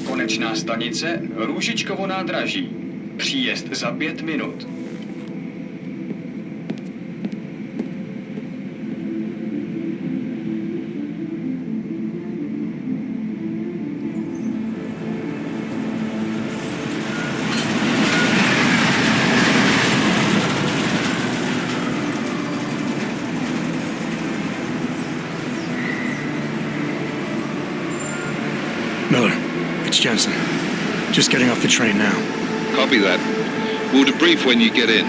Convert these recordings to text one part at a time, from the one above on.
Konečná stanice Růžičkovo nádraží. Příjezd za 5 minut. Miller, it's Jensen. Just getting off the train now. Copy that. We'll debrief when you get in.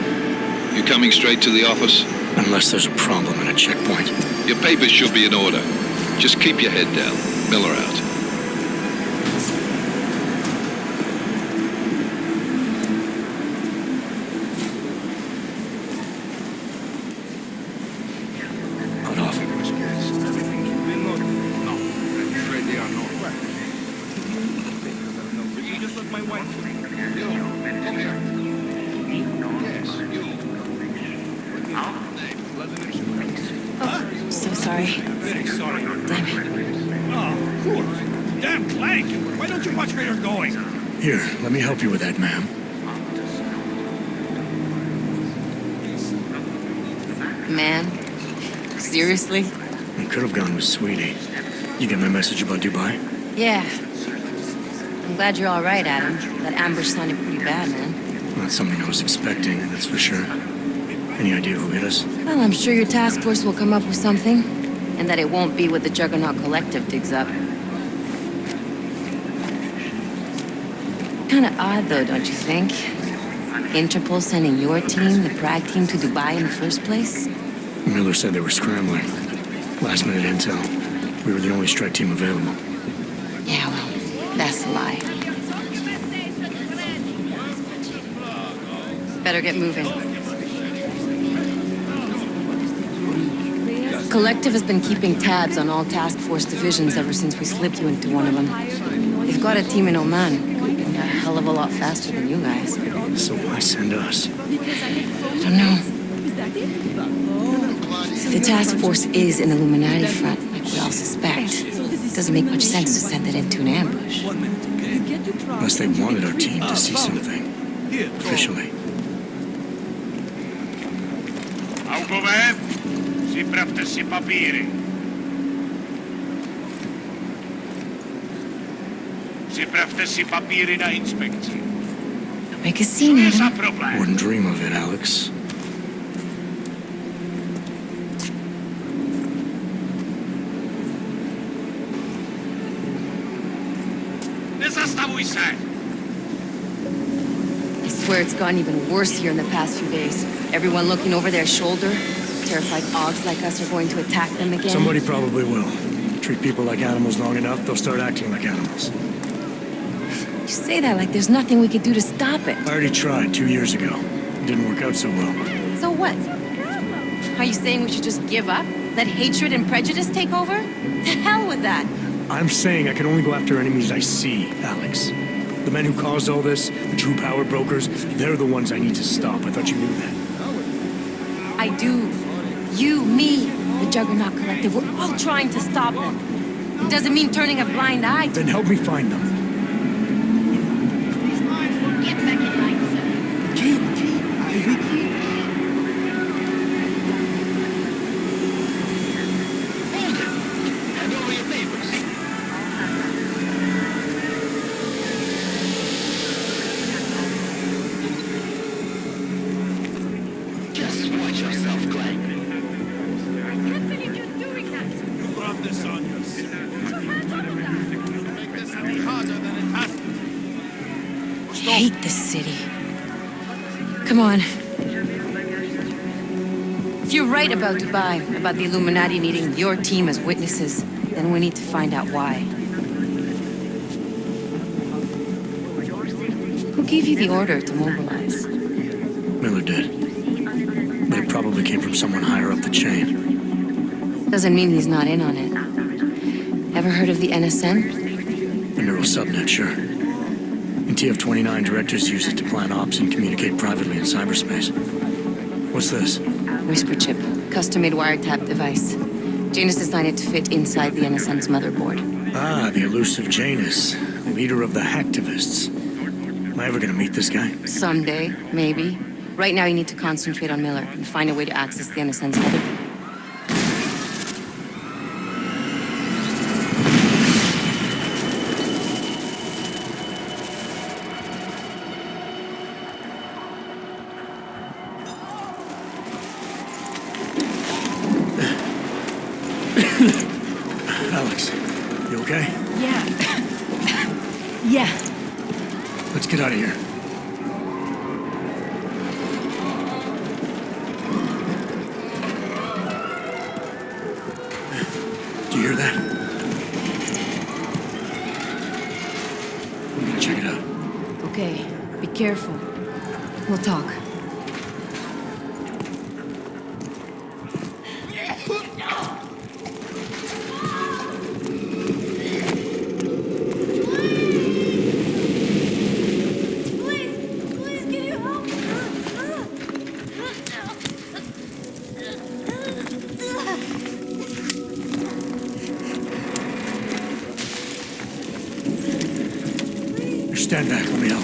You coming straight to the office? Unless there's a problem at a checkpoint. Your papers should be in order. Just keep your head down. Miller out. Cut off. So sorry. Damn it. Oh, cool. Damn Clank! Why don't you watch where you're going? Here, let me help you with that, ma'am. Man? Seriously? We could have gone with Sweetie. You get my message about Dubai? Yeah. I'm glad you're all right, Adam. That ambush sounded pretty bad, man. Not something I was expecting, that's for sure. Any idea who hit us? Well, I'm sure your task force will come up with something. And that it won't be what the Juggernaut Collective digs up. Kinda odd, though, don't you think? Interpol sending your team, the Prague team, to Dubai in the first place? Miller said they were scrambling. Last minute intel. We were the only strike team available. Yeah, well, that's a lie. Better get moving. Collective has been keeping tabs on all task force divisions ever since we slipped you into one of them. They've got a team in Oman. Could be a hell of a lot faster than you guys. So why send us? I don't know. If the task force is an Illuminati front, like we all suspect, it doesn't make much sense to send it into an ambush. Unless they wanted our team to see something. Officially. Augové, připravte si papíry. Připravte si papíry na inspekci. Make a scene, Co je za Adam. problém? Wouldn't dream of it, Alex. Nezastavuj se! I swear it's gotten even worse here in the past few days. Everyone looking over their shoulder. Terrified Augs like us are going to attack them again. Somebody probably will. Treat people like animals long enough, they'll start acting like animals. You say that like there's nothing we could do to stop it. I already tried 2 years ago. It didn't work out so well. So what? Are you saying we should just give up? Let hatred and prejudice take over? To hell with that! I'm saying I can only go after enemies I see, Alex. The men who caused all this, the true power brokers, they're the ones I need to stop. I thought you knew that. I do. You, me, the Juggernaut Collective, we're all trying to stop them. It doesn't mean turning a blind eye to Then help me find them. get back in line, sir. Hand over your papers. Just watch yourself, Clank. You brought this on yourself. Make this any harder than it has to be. I hate this city. Come on. If you're right about Dubai, about the Illuminati needing your team as witnesses, then we need to find out why. Who gave you the order to mobilize? Miller did. But it probably came from someone higher up the chain. Doesn't mean he's not in on it. Ever heard of the NSN? A neural subnet, sure. In TF-29, directors use it to plan ops and communicate privately in cyberspace. What's this? Whisper chip, custom-made wiretap device. Janus designed it to fit inside the NSN's motherboard. Ah, the elusive Janus, leader of the hacktivists. Am I ever gonna meet this guy? Someday, maybe. Right now, you need to concentrate on Miller and find a way to access the NSN's mother. Alex, you okay? Yeah. Yeah. Let's get out of here. Do you hear that? I'm gonna check it out. Okay, be careful. We'll talk. Stand back, let me help.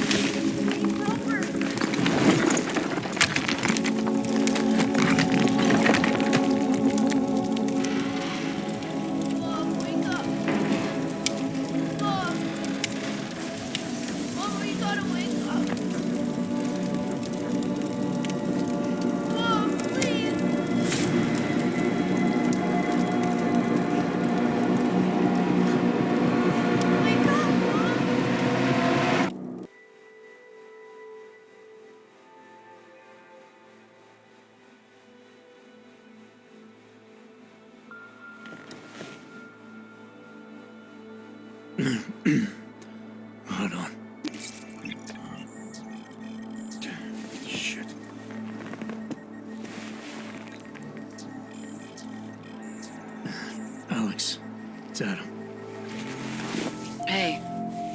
Hold on. Shit. Alex, it's Adam. Hey,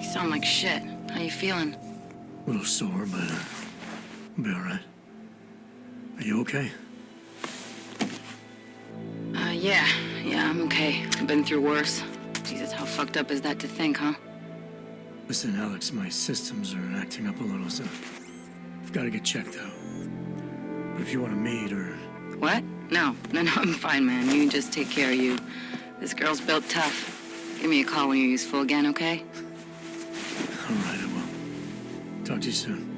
you sound like shit. How you feeling? A little sore, but I'll be all right. Are you okay? Yeah, I'm okay. I've been through worse. Jesus, how fucked up is that to think, huh? Listen, Alex, my systems are acting up a little, so I've got to get checked out. But if you want to meet or... What? No, I'm fine, man. You just take care of you. This girl's built tough. Give me a call when you're useful again, okay? All right, I will. Talk to you soon.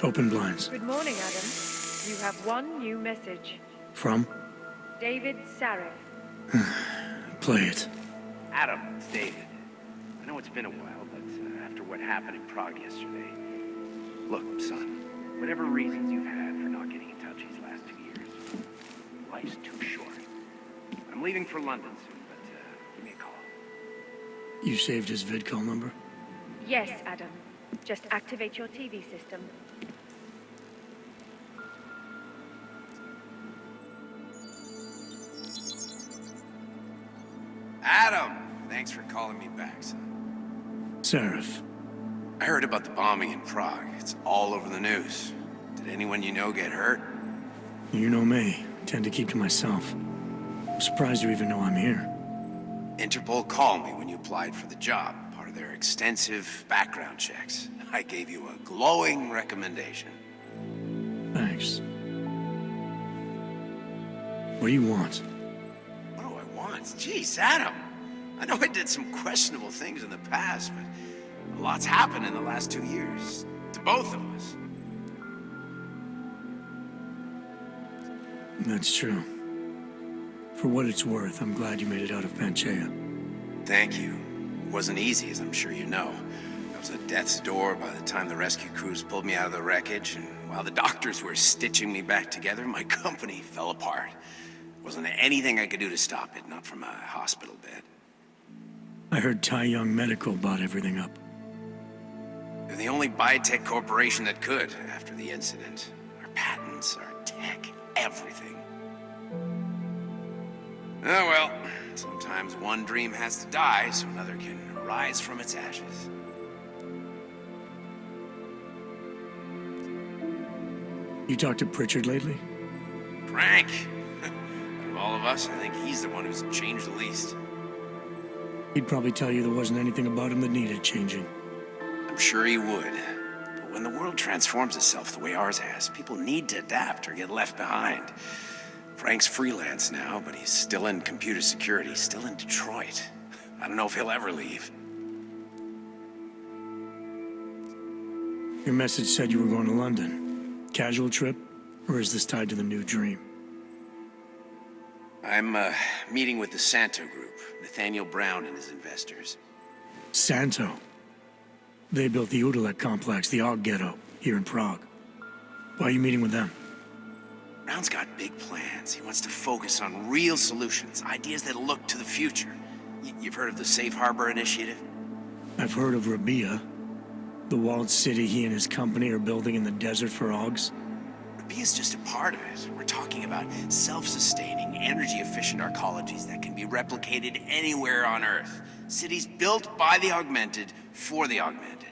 Open blinds. Good morning, Adam. You have one new message. From? David Sarif. Play it. Adam, it's David. I know it's been a while, but after what happened in Prague yesterday... Look, son, whatever reasons you've had for not getting in touch these last 2 years, life's too short. I'm leaving for London soon, but give me a call. You saved his vid-call number? Yes, Adam. Just activate your TV system. Adam! Thanks for calling me back, son. Sarif. I heard about the bombing in Prague. It's all over the news. Did anyone you know get hurt? You know me. I tend to keep to myself. I'm surprised you even know I'm here. Interpol called me when you applied for the job, part of their extensive background checks. I gave you a glowing recommendation. Thanks. What do you want? What do I want? Jeez, Adam. I know I did some questionable things in the past, but a lot's happened in the last 2 years. To both of us. That's true. For what it's worth, I'm glad you made it out of Panchaea. Thank you. It wasn't easy, as I'm sure you know. I was at death's door by the time the rescue crews pulled me out of the wreckage, and while the doctors were stitching me back together, my company fell apart. Wasn't anything I could do to stop it, not from a hospital bed. I heard Tai Young Medical bought everything up. They're the only biotech corporation that could after the incident. Our patents, our tech, everything. Oh well, sometimes one dream has to die so another can rise from its ashes. You talked to Pritchard lately? Frank! Of all of us, I think he's the one who's changed the least. He'd probably tell you there wasn't anything about him that needed changing. I'm sure he would. But when the world transforms itself the way ours has, people need to adapt or get left behind. Frank's freelance now, but he's still in computer security, still in Detroit. I don't know if he'll ever leave. Your message said you were going to London. Casual trip? Or is this tied to the new dream? I'm meeting with the Santo Group, Nathaniel Brown and his investors. Santo? They built the Udalek complex, the Og Ghetto, here in Prague. Why are you meeting with them? Brown's got big plans. He wants to focus on real solutions, ideas that look to the future. You've heard of the Safe Harbor Initiative? I've heard of Rabia, the walled city he and his company are building in the desert for Ogs. Rabia's just a part of it. We're talking about self-sustaining, energy-efficient arcologies that can be replicated anywhere on Earth. Cities built by the augmented, for the augmented.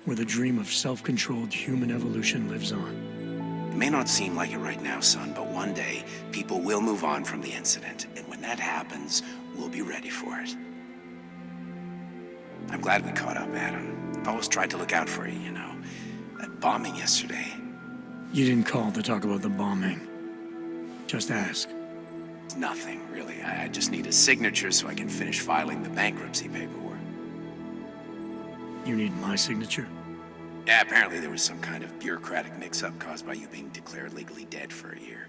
Where the dream of self-controlled human evolution lives on. It may not seem like it right now, son, but one day, people will move on from the incident, and when that happens, we'll be ready for it. I'm glad we caught up, Adam. I've always tried to look out for you, you know. That bombing yesterday. You didn't call to talk about the bombing. Just ask. It's nothing, really. I just need a signature so I can finish filing the bankruptcy paperwork. You need my signature? Yeah, apparently there was some kind of bureaucratic mix-up caused by you being declared legally dead for a year.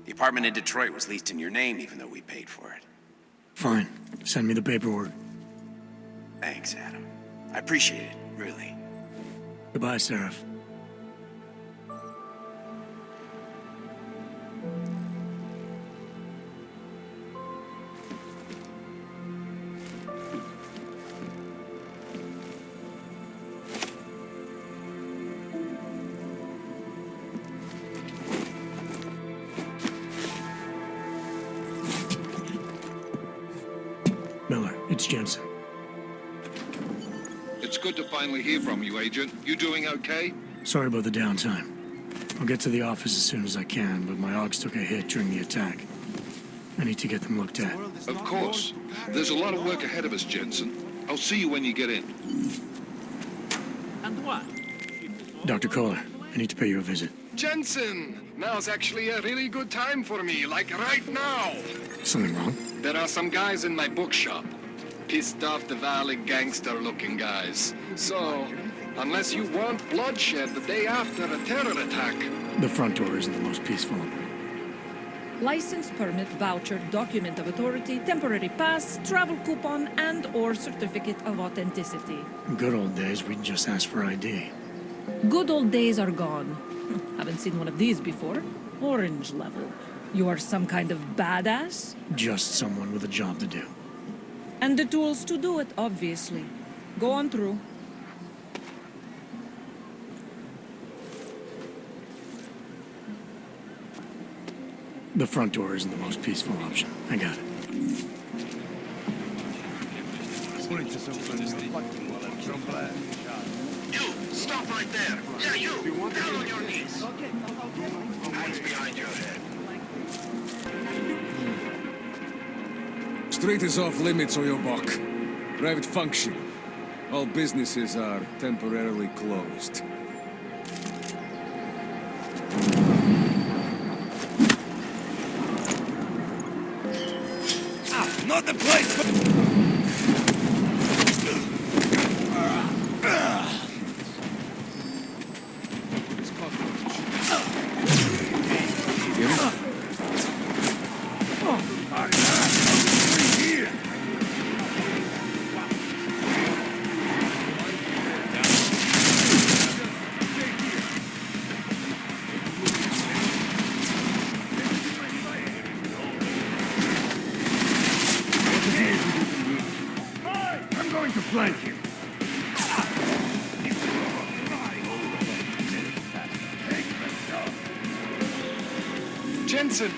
The apartment in Detroit was leased in your name, even though we paid for it. Fine. Send me the paperwork. Thanks, Adam. I appreciate it, really. Goodbye, Seraph. Miller, it's Jensen. It's good to finally hear from you, Agent. You doing okay? Sorry about the downtime. I'll get to the office as soon as I can, but my Ogs took a hit during the attack. I need to get them looked at. Of course. There's a lot of work ahead of us, Jensen. I'll see you when you get in. And what? Dr. Koller, I need to pay you a visit. Jensen, now's actually a really good time for me, like right now. Something wrong? There are some guys in my bookshop. Pissed off the Valley gangster-looking guys. So, unless you want bloodshed the day after a terror attack... The front door isn't the most peaceful. License, permit, voucher, document of authority, temporary pass, travel coupon, and/or certificate of authenticity. In good old days, we'd just ask for ID. Good old days are gone. Haven't seen one of these before. Orange level. You are some kind of badass? Just someone with a job to do. And the tools to do it, obviously. Go on through. The front door isn't the most peaceful option. I got it. You! Stop right there! Yeah, you! Down on your knees! Hands behind your head. Street is off limits, Oyobok. Private function. All businesses are temporarily closed. Ah, not the place for... I'm going to flank you. Jensen!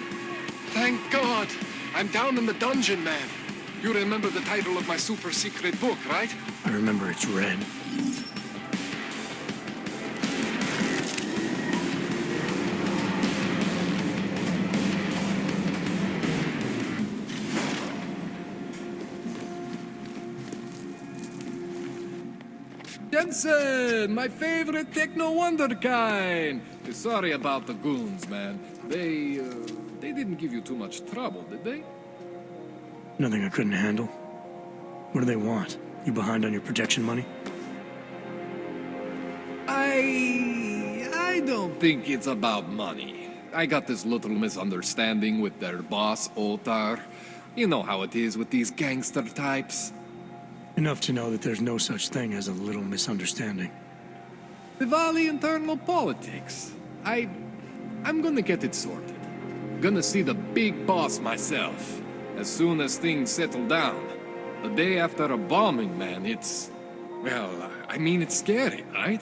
Thank God! I'm down in the dungeon, man. You remember the title of my super secret book, right? I remember it's red. Jensen, my favorite techno wonderkind. Sorry about the goons, man. They didn't give you too much trouble, did they? Nothing I couldn't handle. What do they want? You behind on your protection money? I don't think it's about money. I got this little misunderstanding with their boss, Otar. You know how it is with these gangster types. Enough to know that there's no such thing as a little misunderstanding. Diwali internal politics. I'm gonna get it sorted. Gonna see the big boss myself. As soon as things settle down. The day after a bombing, man, it's... Well, I mean, it's scary, right?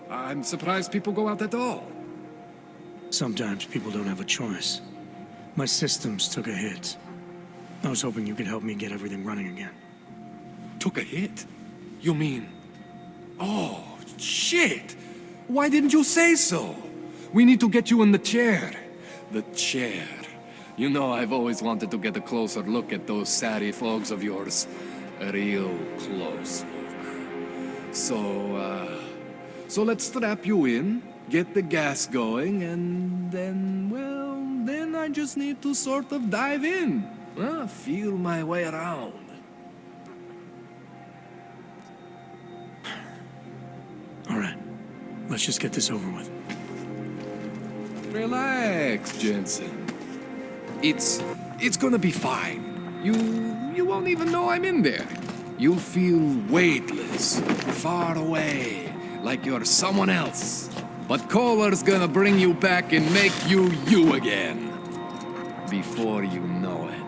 I'm surprised people go out at all. Sometimes people don't have a choice. My systems took a hit. I was hoping you could help me get everything running again. Took a hit? You mean... Oh, shit! Why didn't you say so? We need to get you in the chair. The chair. You know, I've always wanted to get a closer look at those satty fogs of yours. A real close look. So let's strap you in, get the gas going, and then, well, then I just need to sort of dive in. Feel my way around. All right, let's just get this over with. Relax, Jensen. It's gonna be fine. You won't even know I'm in there. You'll feel weightless, far away, like you're someone else. But Koller's gonna bring you back and make you you again. Before you know it.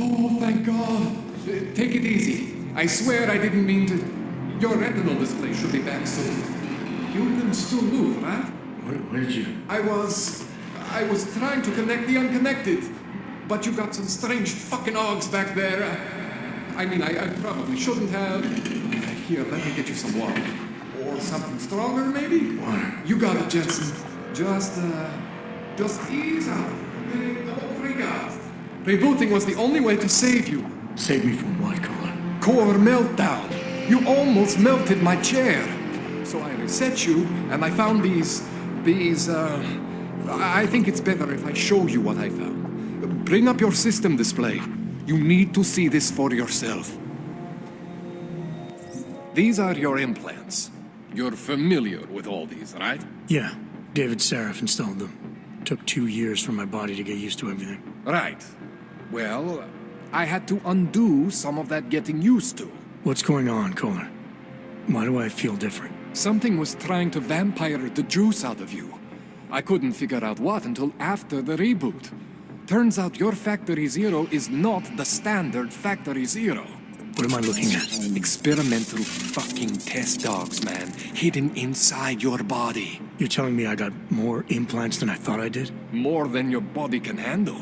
Oh, thank God. Take it easy. I swear I didn't mean to... Your retinal display should be back soon. You can still move, right? Where did you... I was trying to connect the unconnected. But you got some strange fucking ogs back there. I mean, I probably shouldn't have... Here, let me get you some water. Or something stronger, maybe? Water. You got it, Jensen. Just ease out. Don't freak out. Rebooting was the only way to save you. Save me from what, Koller? Core meltdown. You almost melted my chair. So I reset you, and I found these... I think it's better if I show you what I found. Bring up your system display. You need to see this for yourself. These are your implants. You're familiar with all these, right? Yeah, David Seraph installed them. Took 2 years for my body to get used to everything. Right. Well, I had to undo some of that getting used to. What's going on, Koller? Why do I feel different? Something was trying to vampire the juice out of you. I couldn't figure out what until after the reboot. Turns out your Factory Zero is not the standard Factory Zero. What am I looking at? Experimental fucking test dogs, man. Hidden inside your body. You're telling me I got more implants than I thought I did? More than your body can handle.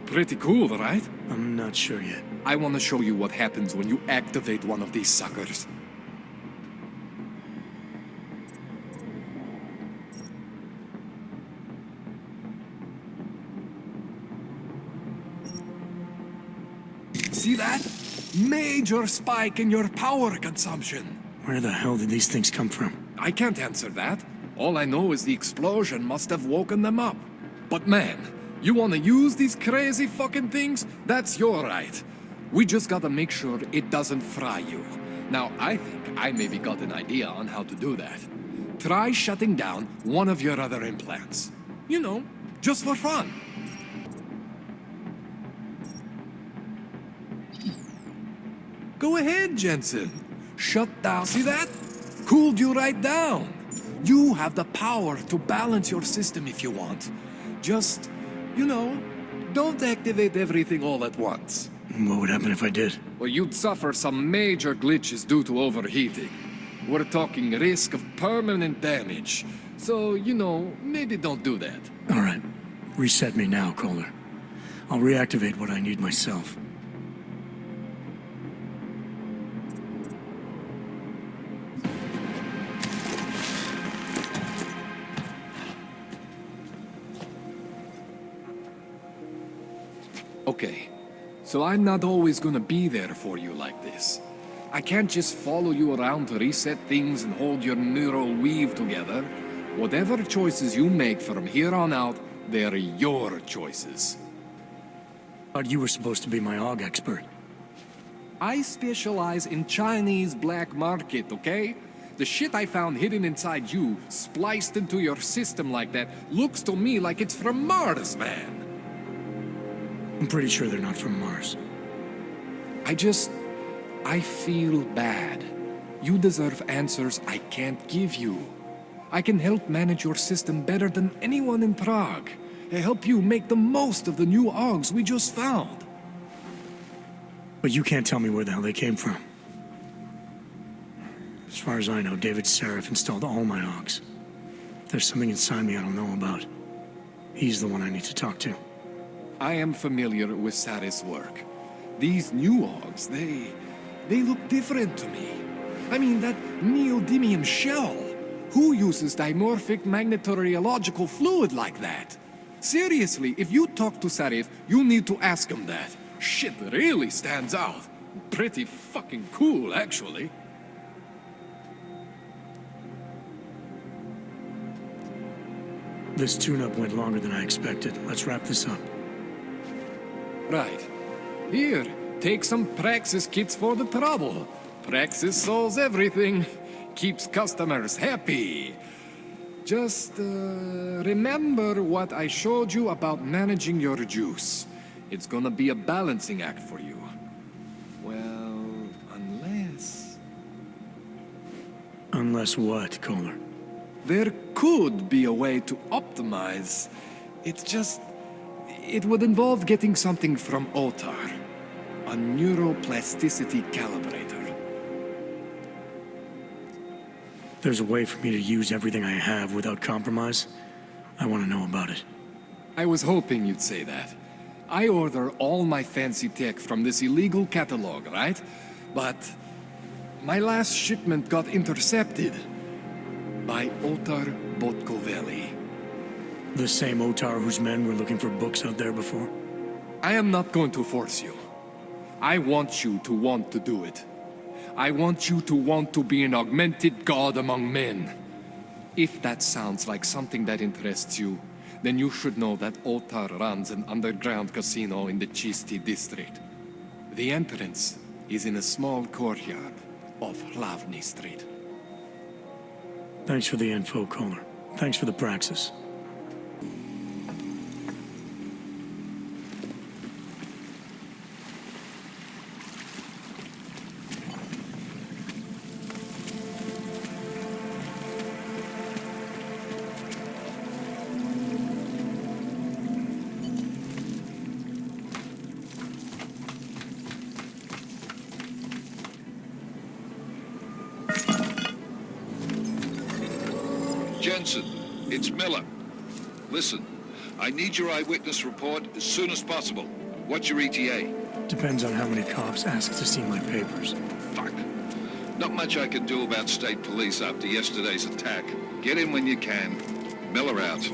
Pretty cool, right? I'm not sure yet. I want to show you what happens when you activate one of these suckers. See that? Major spike in your power consumption. Where the hell did these things come from? I can't answer that. All I know is the explosion must have woken them up. But man, you want to use these crazy fucking things? That's your right. We just gotta make sure it doesn't fry you. Now, I think I maybe got an idea on how to do that. Try shutting down one of your other implants. You know, just for fun. Go ahead, Jensen. Shut down. See that? Cooled you right down. You have the power to balance your system if you want. Just, you know, don't activate everything all at once. What would happen if I did? Well, you'd suffer some major glitches due to overheating. We're talking risk of permanent damage. So, you know, maybe don't do that. All right. Reset me now, Koller. I'll reactivate what I need myself. Okay, so I'm not always gonna be there for you like this. I can't just follow you around to reset things and hold your neural weave together. Whatever choices you make from here on out, they're your choices. Thought you were supposed to be my AUG expert. I specialize in Chinese black market, okay? The shit I found hidden inside you, spliced into your system like that, looks to me like it's from Mars, man. I'm pretty sure they're not from Mars. I feel bad. You deserve answers I can't give you. I can help manage your system better than anyone in Prague. I help you make the most of the new AUGs we just found. But you can't tell me where the hell they came from. As far as I know, David Seraph installed all my AUGs. If there's something inside me I don't know about, he's the one I need to talk to. I am familiar with Sarah's work. These new AUGs, they look different to me. I mean, that neodymium shell. Who uses dimorphic magnetorheological fluid like that? Seriously, if you talk to Sarif, you need to ask him that. Shit really stands out. Pretty fucking cool, actually. This tune-up went longer than I expected. Let's wrap this up. Right. Here, take some Praxis kits for the trouble. Praxis solves everything. Keeps customers happy. Just, remember what I showed you about managing your juice. It's gonna be a balancing act for you. Well, unless... Unless what, Koller? There could be a way to optimize. It's just... It would involve getting something from Otar. A neuroplasticity calibrator. There's a way for me to use everything I have without compromise. I want to know about it. I was hoping you'd say that. I order all my fancy tech from this illegal catalog, right? But my last shipment got intercepted by Otar Botkoveli. The same Otar whose men were looking for books out there before? I am not going to force you. I want you to want to do it. I want you to want to be an augmented god among men. If that sounds like something that interests you, then you should know that Otar runs an underground casino in the Chisti district. The entrance is in a small courtyard off Hlavny Street. Thanks for the info, Koller. Thanks for the praxis. Jensen, it's Miller. Listen, I need your eyewitness report as soon as possible. What's your ETA? Depends on how many cops ask to see my papers. Fuck. Not much I can do about state police after yesterday's attack. Get in when you can. Miller out.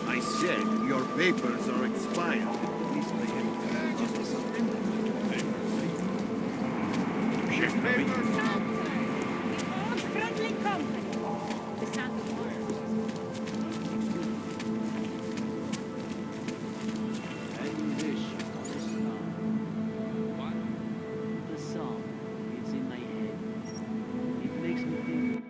I said your papers are expired. Friendly company. The sound of The song, it's in my head. It makes me think.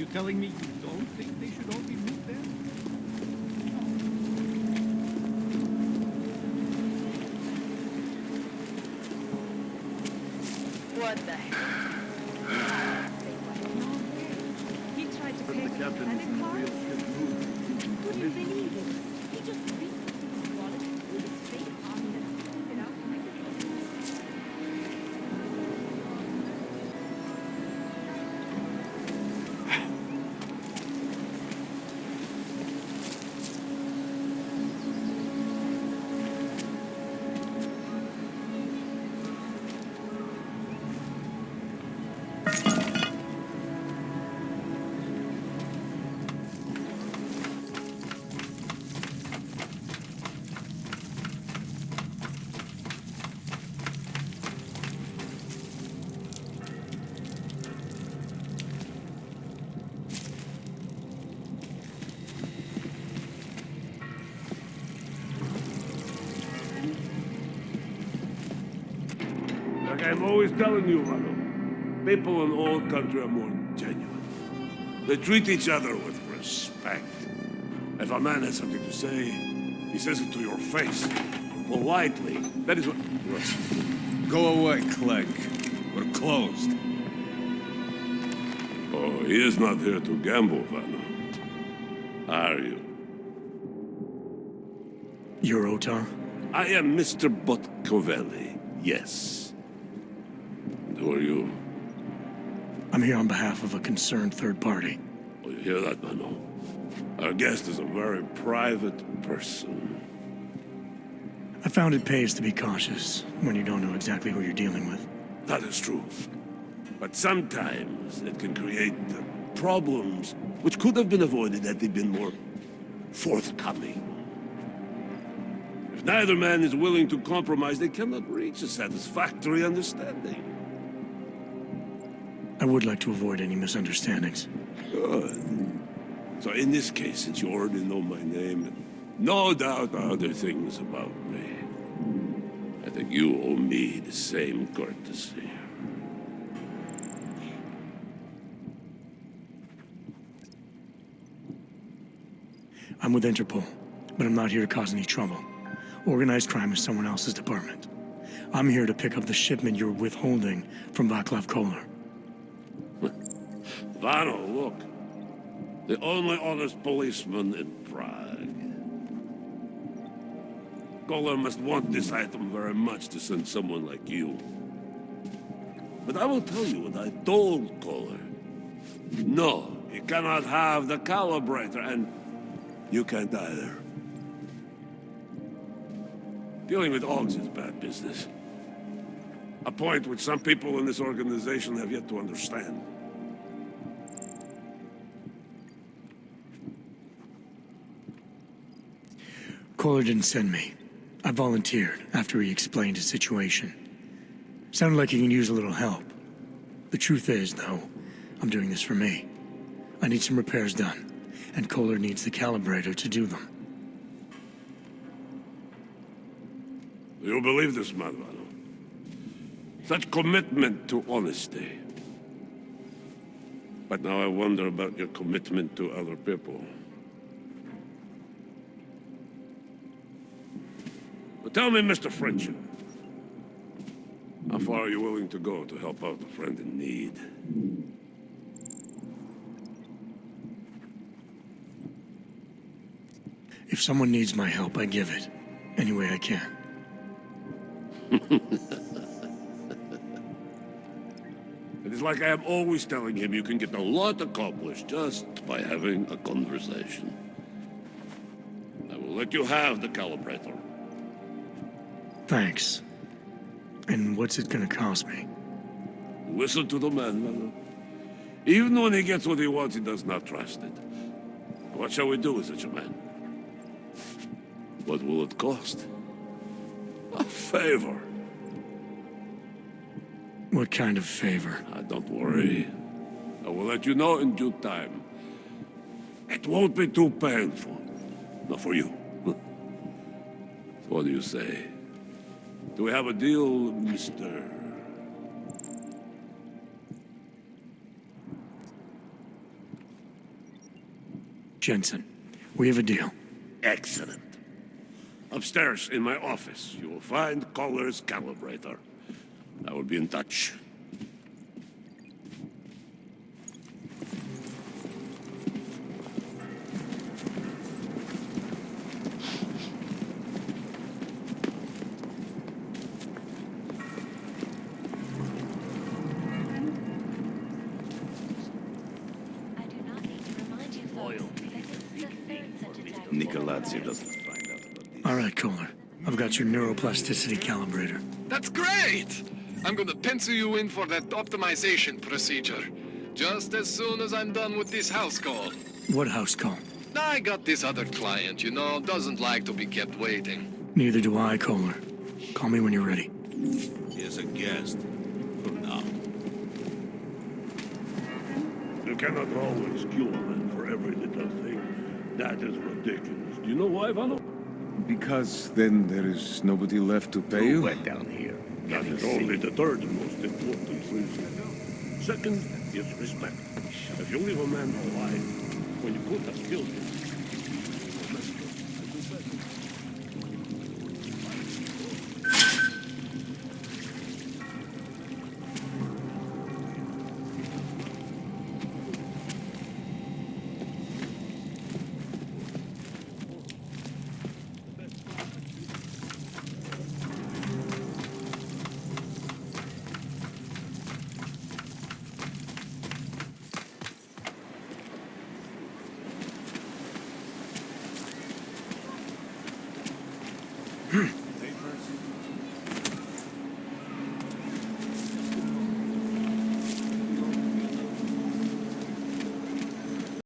you telling me you don't think they should all be moved there? What the heck? He tried to But pay the captain and is it in the cost. real ship mood. Couldn't believe it. He just recently brought it with his fake army and pulled it out like a Like I'm always telling you, Rado, people in old country are more genuine. They treat each other with respect. If a man has something to say, he says it to your face. Politely. That is what... Listen. Go away, Clegg. We're closed. Oh, he is not here to gamble, Vano. Are you? You're Otar? I am Mr. Botkovelli, yes. And who are you? I'm here on behalf of a concerned third party. Oh, you hear that, Vano? Our guest is a very private person. I found it pays to be cautious when you don't know exactly who you're dealing with. That is true. But sometimes it can create problems which could have been avoided had they been more forthcoming. If neither man is willing to compromise, they cannot reach a satisfactory understanding. I would like to avoid any misunderstandings. Good. So in this case, since you already know my name, and no doubt other things about me, I think you owe me the same courtesy. I'm with Interpol, but I'm not here to cause any trouble. Organized crime is someone else's department. I'm here to pick up the shipment you're withholding from Prague Koller. Vano, look. The only honest policeman in Prague. Koller must want this item very much to send someone like you. But I will tell you what I told Koller. No, he cannot have the calibrator, and you can't either. Dealing with Augs is bad business. A point which some people in this organization have yet to understand. Koller didn't send me. I volunteered after he explained his situation. Sounded like he can use a little help. The truth is, though, I'm doing this for me. I need some repairs done, and Koller needs the calibrator to do them. You believe this man, Vano? Such commitment to honesty. But now I wonder about your commitment to other people. But tell me, Mr. Friendship, how far are you willing to go to help out a friend in need? If someone needs my help, I give it. Any way I can. It is like I am always telling him, you can get a lot accomplished just by having a conversation. I will let you have the calibrator. Thanks. And what's it gonna cost me? Listen to the man, Mother. Even when he gets what he wants, he does not trust it. What shall we do with such a man? What will it cost? A favor. What kind of favor? Don't worry. I will let you know in due time. It won't be too painful. Not for you. What do you say? Do we have a deal, Mr.? Jensen, we have a deal. Excellent. Upstairs in my office, you will find Koller's calibrator. I will be in touch. Nicolazzi doesn't find out about this. All right, Koller. I've got your neuroplasticity calibrator. That's great! I'm gonna pencil you in for that optimization procedure. Just as soon as I'm done with this house call. What house call? I got this other client, you know, doesn't like to be kept waiting. Neither do I, Koller. Call me when you're ready. He is a guest. For now. You cannot always kill a man for every little thing. That is ridiculous. Do you know why, Valo? Because then there is nobody left to pay you? Wet down here. That is only the third most important reason. Second is respect. If you leave a man alive, when you could have killed him,